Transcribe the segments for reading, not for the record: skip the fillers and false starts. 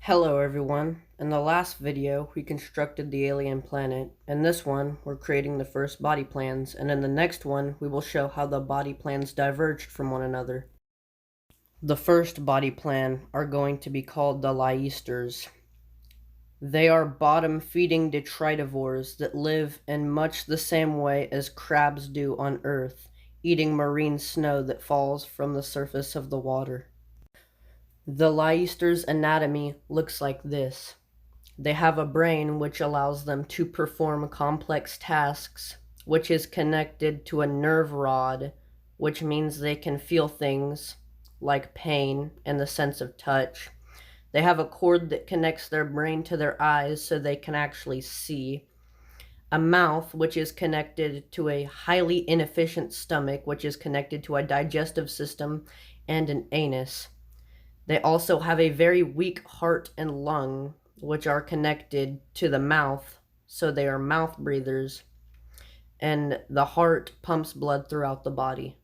Hello everyone. In the last video, we constructed the alien planet. In this one, we're creating the first body plans, and in the next one, we will show how the body plans diverged from one another. The first body plan are going to be called the Leisters. They are bottom-feeding detritivores that live in much the same way as crabs do on Earth, eating marine snow that falls from the surface of the water. The Leisters' anatomy looks like this. They have a brain which allows them to perform complex tasks, which is connected to a nerve rod, which means they can feel things like pain and the sense of touch. They have a cord that connects their brain to their eyes so they can actually see. A mouth, which is connected to a highly inefficient stomach, which is connected to a digestive system, and an anus. They also have a very weak heart and lung, which are connected to the mouth, so they are mouth breathers, and the heart pumps blood throughout the body.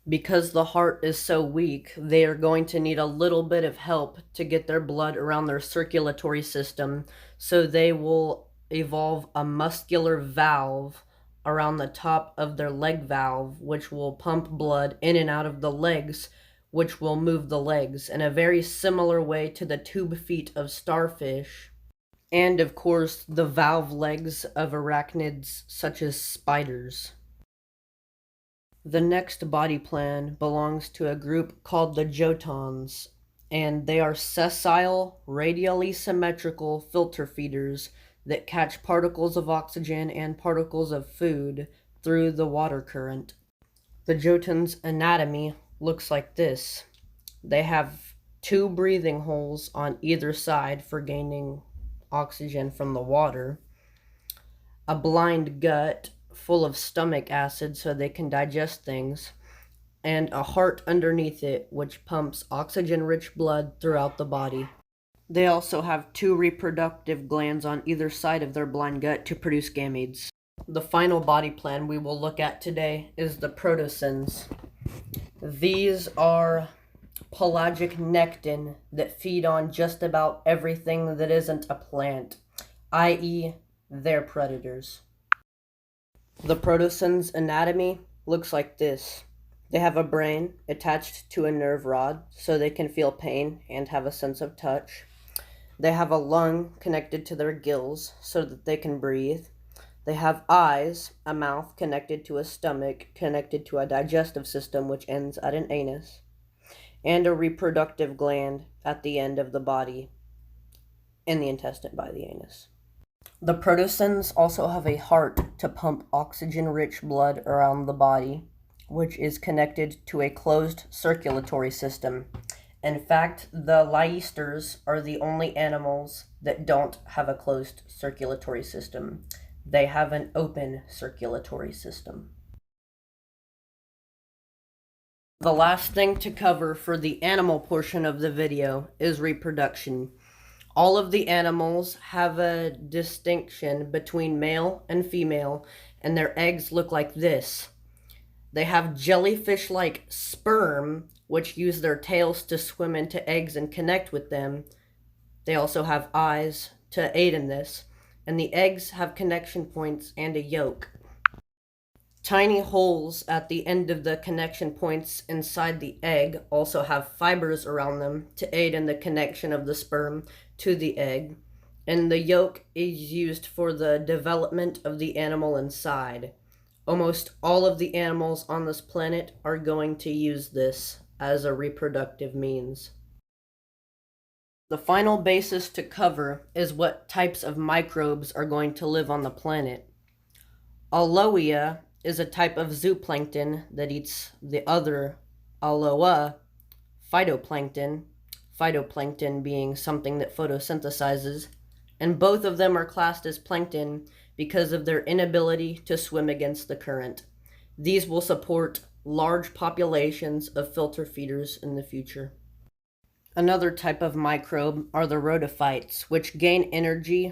Because the heart is so weak, they are going to need a little bit of help to get their blood around their circulatory system, so they will evolve a muscular valve around the top of their leg valve, which will pump blood in and out of the legs, which will move the legs in a very similar way to the tube feet of starfish, and of course the valve legs of arachnids such as spiders. The next body plan belongs to a group called the Jotons, and they are sessile, radially symmetrical filter feeders that catch particles of oxygen and particles of food through the water current. The Jotons' anatomy looks like this. They have two breathing holes on either side for gaining oxygen from the water, a blind gut full of stomach acid so they can digest things, and a heart underneath it which pumps oxygen-rich blood throughout the body. They also have two reproductive glands on either side of their blind gut to produce gametes. The final body plan we will look at today is the Protocins. These are pelagic nekton that feed on just about everything that isn't a plant, i.e., they're predators. The Protocins' anatomy looks like this. They have a brain attached to a nerve rod so they can feel pain and have a sense of touch. They have a lung connected to their gills so that they can breathe. They have eyes, a mouth connected to a stomach, connected to a digestive system which ends at an anus, and a reproductive gland at the end of the body, in the intestine by the anus. The Protocins also have a heart to pump oxygen-rich blood around the body, which is connected to a closed circulatory system. In fact, the Leisters are the only animals that don't have a closed circulatory system. They have an open circulatory system. The last thing to cover for the animal portion of the video is reproduction. All of the animals have a distinction between male and female, and their eggs look like this. They have jellyfish-like sperm, which use their tails to swim into eggs and connect with them. They also have eyes to aid in this, and the eggs have connection points and a yolk. Tiny holes at the end of the connection points inside the egg also have fibers around them to aid in the connection of the sperm to the egg, and the yolk is used for the development of the animal inside. Almost all of the animals on this planet are going to use this as a reproductive means. The final basis to cover is what types of microbes are going to live on the planet. Aloia is a type of zooplankton that eats the other Aloa phytoplankton, phytoplankton being something that photosynthesizes, and both of them are classed as plankton because of their inability to swim against the current. These will support large populations of filter feeders in the future. Another type of microbe are the rhodophytes, which gain energy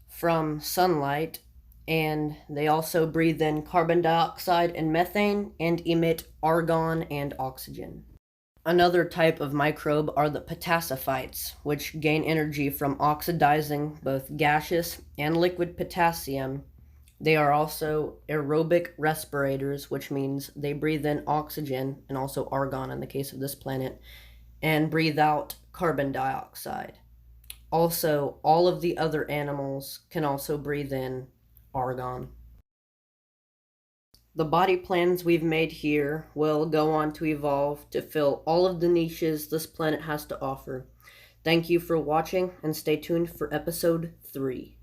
from sunlight, and they also breathe in carbon dioxide and methane and emit argon and oxygen. Another type of microbe are the potassophytes, which gain energy from oxidizing both gaseous and liquid potassium. They are also aerobic respirators, which means they breathe in oxygen and also argon in the case of this planet, and breathe out carbon dioxide. Also, all of the other animals can also breathe in argon. The body plans we've made here will go on to evolve to fill all of the niches this planet has to offer. Thank you for watching, and stay tuned for episode 3.